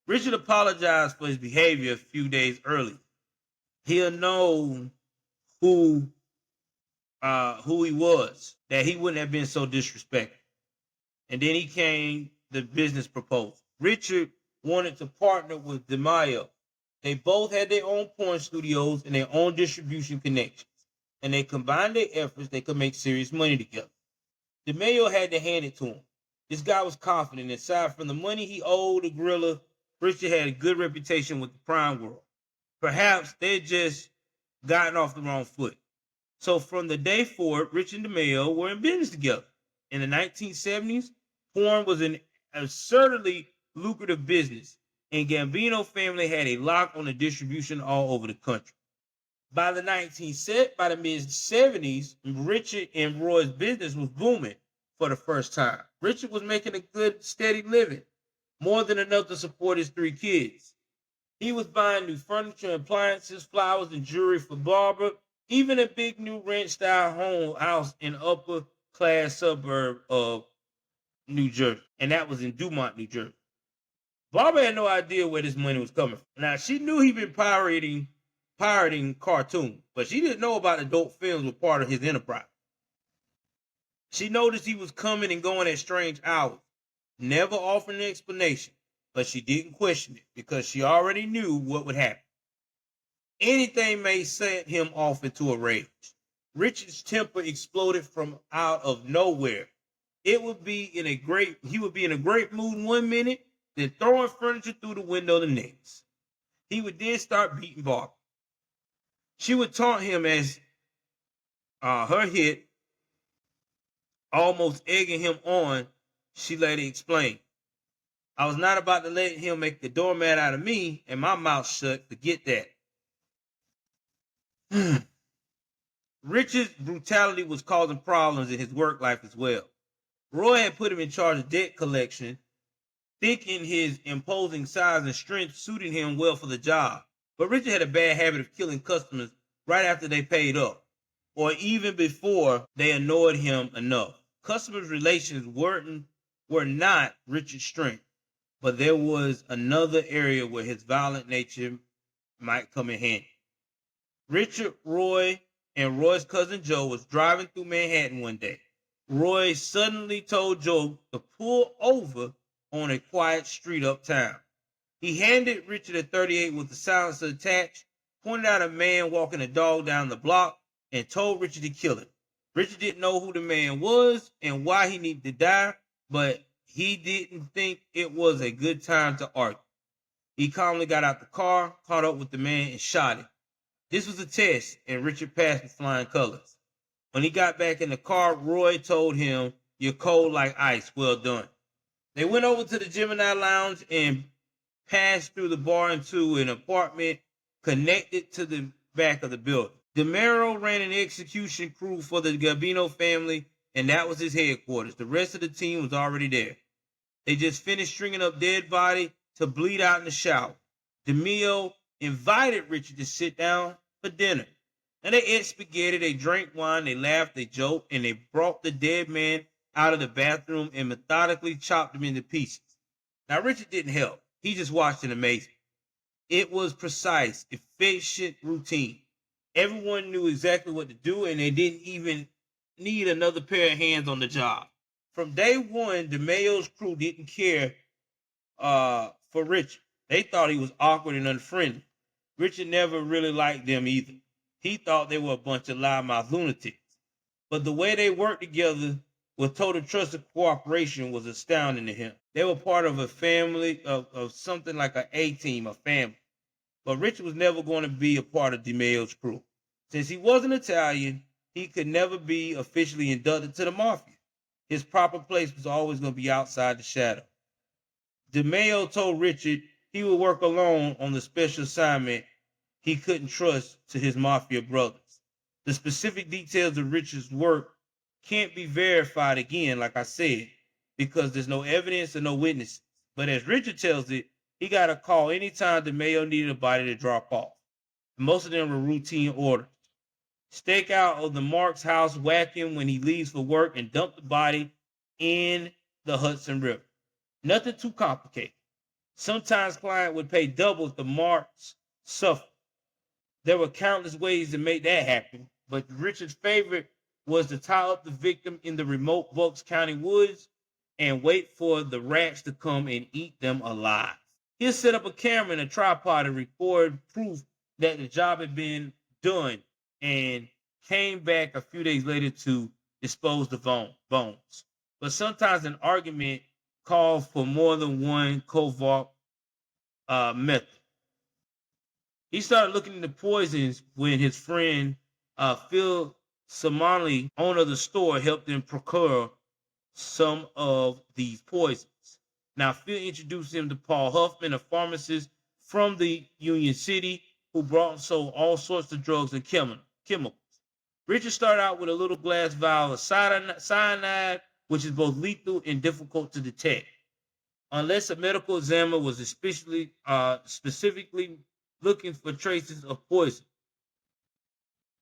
A: Richard apologized for his behavior a few days earlier. He had known who he was, that he wouldn't have been so disrespectful. And then he came the business proposal. Richard wanted to partner with DeMeo. They both had their own porn studios and their own distribution connections. And they combined their efforts, they could make serious money together. DeMeo had to hand it to him. This guy was confident. Aside from the money he owed the gorilla, Richard had a good reputation with the crime world. Perhaps they'd just gotten off the wrong foot. So from the day forward, Richard and DeMeo were in business together. In the 1970s, porn was an absurdly lucrative business, and Gambino family had a lock on the distribution all over the country. By the mid-70s, Richard and Roy's business was booming for the first time. Richard was making a good, steady living, more than enough to support his 3 kids. He was buying new furniture, appliances, flowers, and jewelry for Barbara, even a big new ranch-style house in upper-class suburb of New Jersey, and that was in Dumont, New Jersey. Barbara had no idea where this money was coming from. Now, she knew he'd been pirating cartoons, but she didn't know about adult films were part of his enterprise. She noticed he was coming and going at strange hours, never offering an explanation, but she didn't question it because she already knew what would happen. Anything may set him off into a rage. Richard's temper exploded from out of nowhere. He would be in a great mood one minute, then throwing furniture through the window the next. He would then start beating Barbara. She would taunt him as her hit, almost egging him on. She later explained, I was not about to let him make the doormat out of me and my mouth shut. Forget that. Richard's brutality was causing problems in his work life as well. Roy had put him in charge of debt collection, thinking his imposing size and strength suited him well for the job. But Richard had a bad habit of killing customers right after they paid up, or even before they annoyed him enough. Customers' relations were not Richard's strength, but there was another area where his violent nature might come in handy. Richard, Roy, and Roy's cousin Joe was driving through Manhattan one day. Roy suddenly told Joe to pull over on a quiet street uptown. He handed Richard a .38 with the silencer attached, pointed out a man walking a dog down the block, and told Richard to kill him. Richard didn't know who the man was and why he needed to die, but he didn't think it was a good time to argue. He calmly got out the car, caught up with the man, and shot him. This was a test, and Richard passed with flying colors. When he got back in the car, Roy told him, you're cold like ice, well done. They went over to the Gemini Lounge and passed through the bar into an apartment connected to the back of the building. DeMero ran an execution crew for the Gambino family, and that was his headquarters. The rest of the team was already there. They just finished stringing up dead body to bleed out in the shower. DeMeo invited Richard to sit down for dinner. And they ate spaghetti, they drank wine, they laughed, they joked, and they brought the dead man out of the bathroom and methodically chopped them into pieces. Now, Richard didn't help. He just watched in amazement. It was precise, efficient routine. Everyone knew exactly what to do, and they didn't even need another pair of hands on the job. From day one, DeMayo's crew didn't care for Richard. They thought he was awkward and unfriendly. Richard never really liked them either. He thought they were a bunch of loudmouth lunatics. But the way they worked together with total trust and cooperation was astounding to him. They were part of a family, of something like an A-team, a family. But Richard was never going to be a part of DeMayo's crew. Since he wasn't Italian, he could never be officially inducted to the Mafia. His proper place was always going to be outside the shadow. DeMayo told Richard he would work alone on the special assignment he couldn't trust to his Mafia brothers. The specific details of Richard's work can't be verified again, like I said, because there's no evidence or no witnesses. But as Richard tells it, he got a call anytime DeMayo needed a body to drop off. Most of them were routine orders. Stake out of the Mark's house, whack him when he leaves for work, and dump the body in the Hudson River. Nothing too complicated. Sometimes client would pay double if the Marks suffered. There were countless ways to make that happen, but Richard's favorite was to tie up the victim in the remote Bucks County woods and wait for the rats to come and eat them alive. He'll set up a camera and a tripod to record proof that the job had been done and came back a few days later to dispose the bones. But sometimes an argument called for more than one covert method. He started looking into poisons when his friend Phil Somali, owner of the store, helped him procure some of these poisons. Now, Phil introduced him to Paul Huffman, a pharmacist from the Union City, who brought and sold all sorts of drugs and chemicals. Richard started out with a little glass vial of cyanide, which is both lethal and difficult to detect. Unless a medical examiner was specifically looking for traces of poison.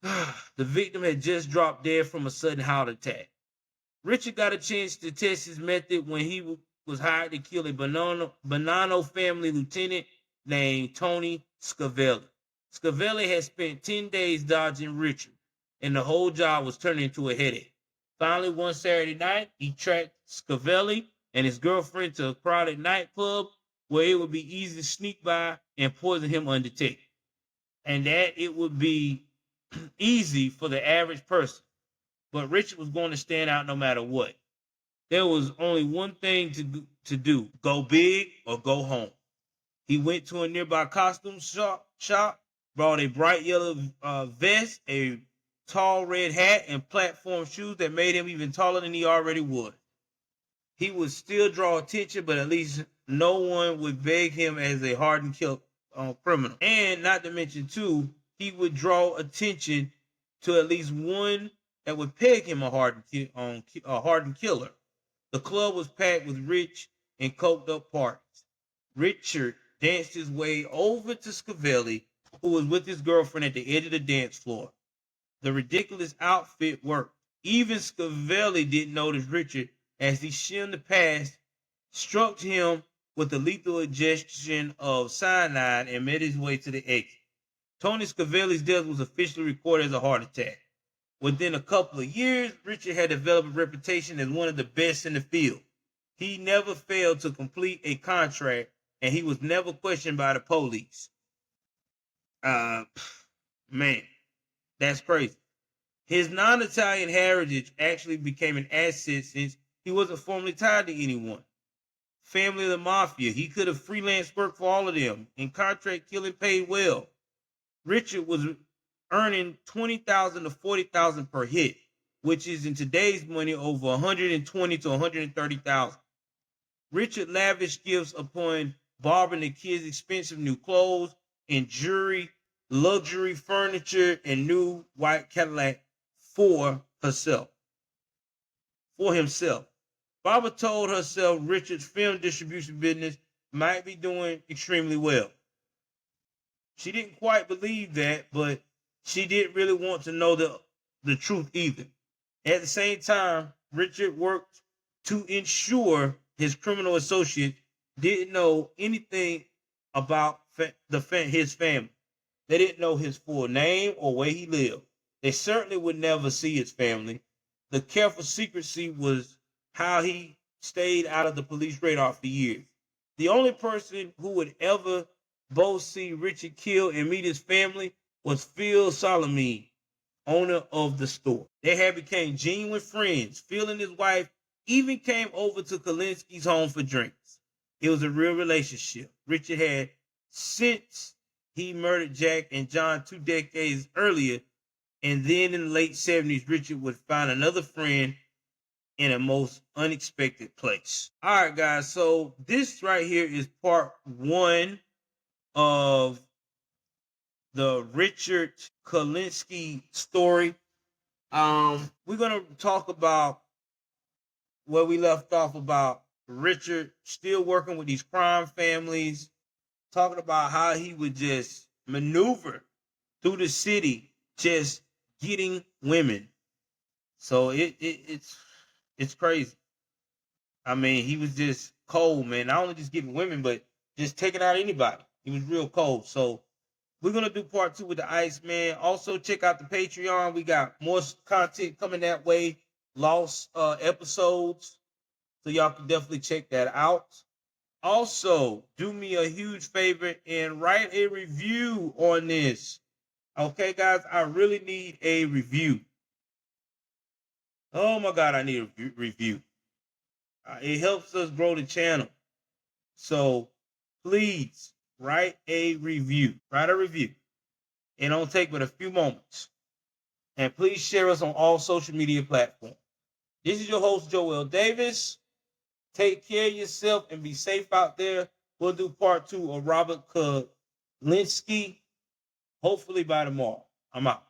A: The victim had just dropped dead from a sudden heart attack. Richard got a chance to test his method when he was hired to kill a Bonanno family lieutenant named Tony Scavelli. Scavelli had spent 10 days dodging Richard, and the whole job was turning into a headache. Finally, one Saturday night, he tracked Scavelli and his girlfriend to a crowded nightclub where it would be easy to sneak by and poison him undetected. And that it would be easy for the average person. But Richard was going to stand out no matter what. There was only one thing to do: go big or go home. He went to a nearby costume shop, brought a bright yellow vest, a tall red hat, and platform shoes that made him even taller than he already was. He would still draw attention, but at least no one would beg him as a hardened criminal. And not to mention, too, he would draw attention to at least one that would peg him a hardened killer. The club was packed with rich and coked up parties. Richard danced his way over to Scavelli, who was with his girlfriend at the edge of the dance floor. The ridiculous outfit worked. Even Scavelli didn't notice Richard as he shimmed past, struck him with the lethal ingestion of cyanide, and made his way to the exit. Tony Scavelli's death was officially recorded as a heart attack. Within a couple of years, Richard had developed a reputation as one of the best in the field. He never failed to complete a contract, and he was never questioned by the police. Man, that's crazy. His non-Italian heritage actually became an asset since he wasn't formally tied to anyone. Family of the Mafia, he could have freelance work for all of them, and contract killing paid well. Richard was earning $20,000 to $40,000 per hit, which is in today's money over $120,000 to $130,000. Richard lavished gifts upon Barbara and the kids' expensive new clothes and jewelry, luxury furniture, and new white Cadillac for himself. Barbara told herself Richard's film distribution business might be doing extremely well. She didn't quite believe that, but she didn't really want to know the truth either. At the same time, Richard worked to ensure his criminal associate didn't know anything about his family. They didn't know his full name or where he lived. They certainly would never see his family. The careful secrecy was how he stayed out of the police radar for years. The only person who would ever both see Richard killed and meet his family was Phil Solomon, owner of the store. They had become genuine friends. Phil and his wife even came over to Kuklinski's home for drinks. It was a real relationship. Richard had, since he murdered Jack and John 2 decades earlier, and then in the late 70s, Richard would find another friend in a most unexpected place. All right, guys. So this right here is part one of the Richard Kuklinski story. We're gonna talk about where we left off about Richard still working with these crime families, talking about how he would just maneuver through the city, just getting women. So it's crazy. I mean, he was just cold, man. Not only just getting women, but just taking out anybody. He was real cold. So we're gonna do part two with the Iceman. Also, check out the Patreon. We got more content coming that way. Lost episodes. So y'all can definitely check that out. Also, do me a huge favor and write a review on this. Okay, guys, I really need a review. Oh my God, I need a review. It helps us grow the channel. So please write a review. Write a review. It don't take but a few moments. And please share us on all social media platforms. This is your host, Joel Davis. Take care of yourself and be safe out there. We'll do part two of Robert Kuklinski, hopefully by tomorrow. I'm out.